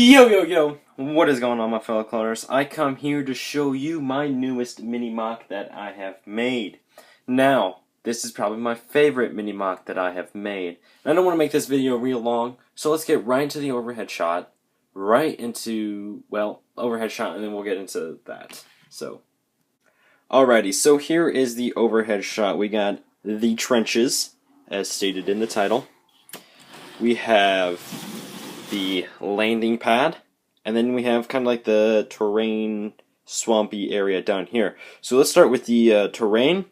Yo, what is going on, my fellow cloners? I come here to show you my newest mini-MOC that I have made. Now, this is probably my favorite mini-MOC that I have made. And I don't want to make this video real long, so let's get right into the overhead shot. Overhead shot, and then we'll get into that. Alrighty, so here is the overhead shot. We got the trenches, as stated in the title. We have the landing pad, and then we have kind of like the terrain, swampy area down here. So let's start with the terrain,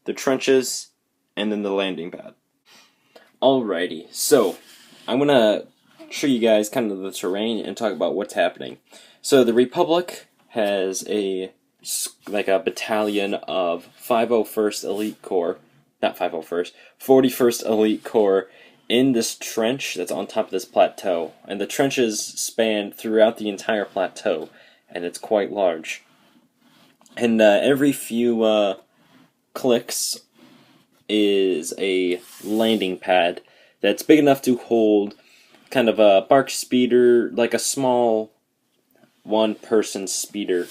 the trenches, and then the landing pad. Alrighty, so I'm gonna show you guys kind of the terrain and talk about what's happening. So the Republic has a battalion of 501st Elite Corps, not 501st, 41st Elite Corps in this trench that's on top of this plateau. And the trenches span throughout the entire plateau, and it's quite large. And every few clicks is a landing pad that's big enough to hold kind of a bark speeder, like a small one-person speeder.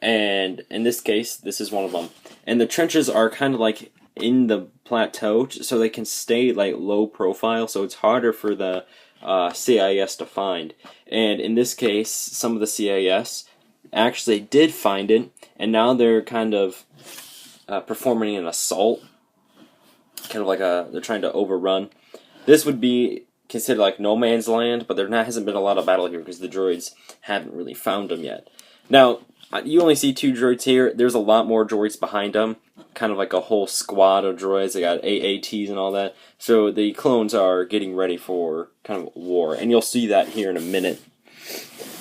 And in this case, this is one of them. And the trenches are kind of like in the plateau, so they can stay like low profile, so it's harder for the CIS to find. And in this case, some of the CIS actually did find it, and now they're kind of performing an assault, kind of like they're trying to overrun. This would be considered like no man's land, but there hasn't been a lot of battle here because the droids haven't really found them yet. Now, you only see 2 droids here. There's a lot more droids behind them, kind of like a whole squad of droids. They got AATs and all that. So the clones are getting ready for kind of war, and you'll see that here in a minute.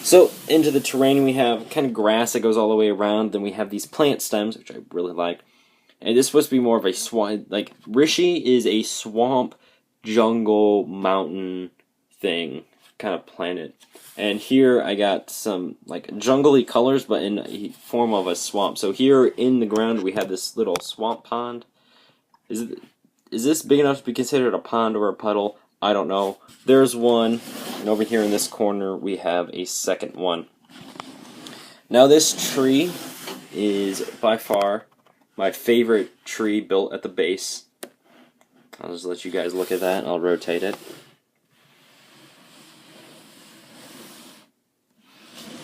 So into the terrain, we have kind of grass that goes all the way around. Then we have these plant stems, which I really like. And this is supposed to be more of a swamp. Like, Rishi is a swamp, jungle, mountain thing, kind of planet. And here I got some like jungly colors, but in a form of a swamp. So here in the ground we have this little swamp pond. Is this big enough to be considered a pond or a puddle? I don't know. There's one, and over here in this corner we have a second one. Now this tree is by far my favorite tree built at the base. I'll just let you guys look at that. I'll rotate it.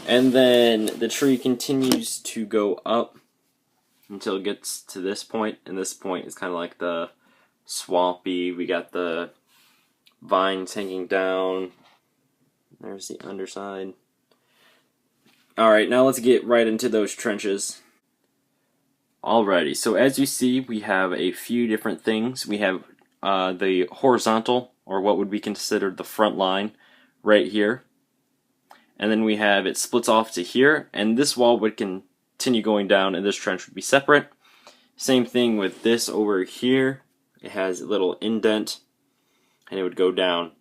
And then the tree continues to go up until it gets to this point, and this point is kind of like the swampy. We got the vines hanging down. There's the underside. Alright, now let's get right into those trenches. Alrighty, so as you see, we have a few different things. We have the horizontal, or what would be considered the front line, right here. And then we have it splits off to here, and this wall would continue going down, and this trench would be separate. Same thing with this over here. It has a little indent, and it would go down.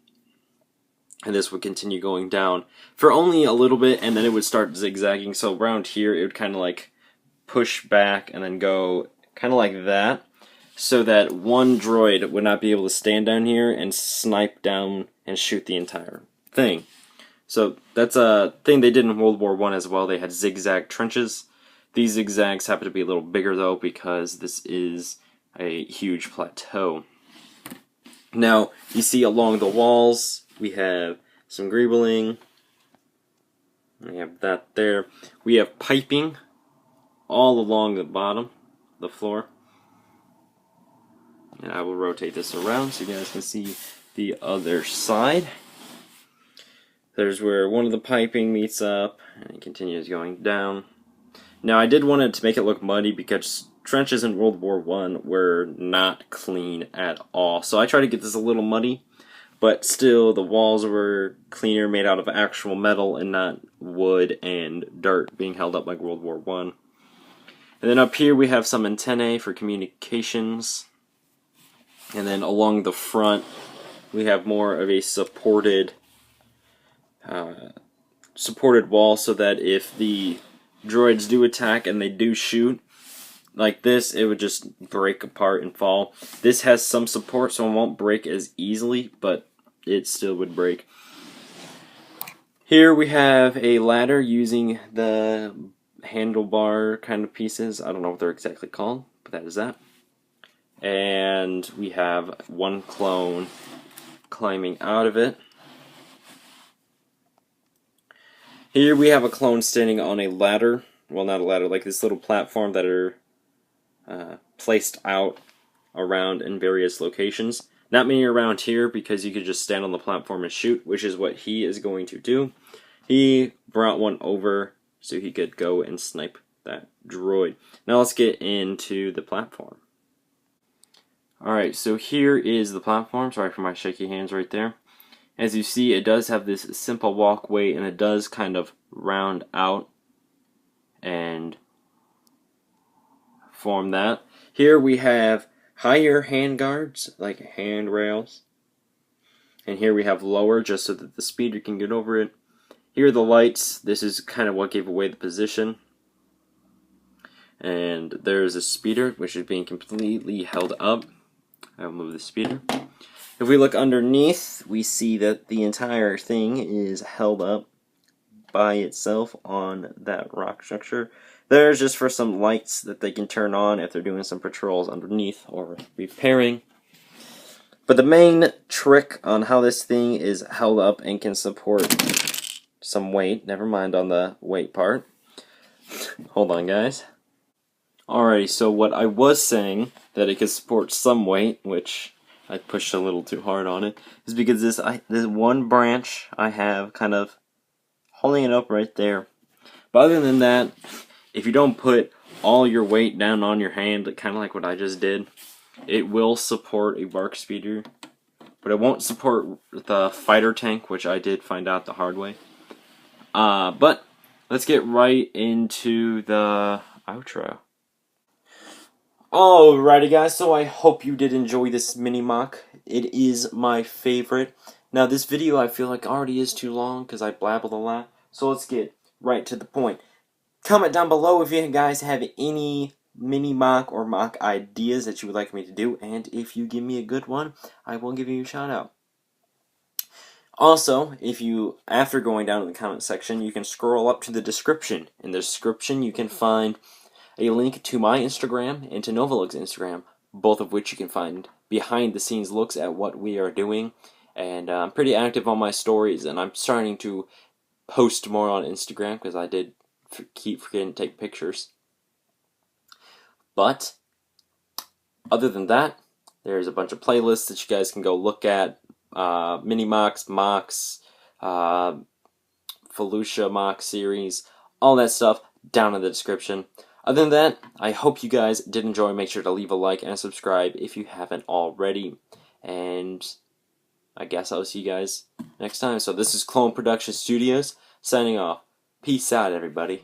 And this would continue going down for only a little bit, and then it would start zigzagging. So around here, it would kind of like push back and then go kind of like that, so that one droid would not be able to stand down here and snipe down and shoot the entire thing. So that's a thing they did in World War I as well. They had zigzag trenches. These zigzags happen to be a little bigger though, because this is a huge plateau. Now you see along the walls we have some greebling. We have that there. We have piping all along the bottom, the floor. And I will rotate this around so you guys can see the other side. There's where one of the piping meets up, and it continues going down. Now, I did want it to make it look muddy because trenches in World War I were not clean at all. So I tried to get this a little muddy, but still the walls were cleaner, made out of actual metal and not wood and dirt being held up like World War I. And then up here we have some antennae for communications. And then along the front we have more of a supported wall, so that if the droids do attack and they do shoot like this, it would just break apart and fall. This has some support, so it won't break as easily, but it still would break. Here we have a ladder using the handlebar kind of pieces. I don't know what they're exactly called, but that is that. And we have one clone climbing out of it. Here we have a clone standing on a ladder. Well, not a ladder, like this little platform that are placed out around in various locations. Not many around here because you could just stand on the platform and shoot, which is what he is going to do. He brought one over so he could go and snipe that droid. Now let's get into the platform. Alright, so here is the platform. Sorry for my shaky hands right there. As you see, it does have this simple walkway, and it does kind of round out and form that. Here we have higher handguards, like handrails. And here we have lower, just so that the speeder can get over it. Here are the lights. This is kind of what gave away the position. And there's a speeder, which is being completely held up. I'll move the speeder. If we look underneath, we see that the entire thing is held up by itself on that rock structure. There's just for some lights that they can turn on if they're doing some patrols underneath or repairing. But the main trick on how this thing is held up and can support some weight, never mind on the weight part. Hold on, guys. Alrighty, so what I was saying, that it could support some weight, which I pushed a little too hard on it, is because this one branch I have kind of holding it up right there. But other than that, if you don't put all your weight down on your hand, kind of like what I just did, it will support a bark speeder, but it won't support the fighter tank, which I did find out the hard way. But let's get right into the outro. Alrighty guys, so I hope you did enjoy this mini mock. It is my favorite. Now this video I feel like already is too long because I blabbled a lot, so let's get right to the point. Comment down below if you guys have any mini mock or mock ideas that you would like me to do, and if you give me a good one, I will give you a shout out. Also, if you, after going down to the comment section, you can scroll up to the description. In the description you can find a link to my Instagram and to Novalug's Instagram, both of which you can find behind the scenes looks at what we are doing. And I'm pretty active on my stories, and I'm starting to post more on Instagram because I did keep forgetting to take pictures. But other than that, there's a bunch of playlists that you guys can go look at. Mini mocks, FELUCIA mock series, all that stuff down in the description. Other than that, I hope you guys did enjoy. Make sure to leave a like and subscribe if you haven't already. And I guess I'll see you guys next time. So this is Clone Production Studios signing off. Peace out, everybody.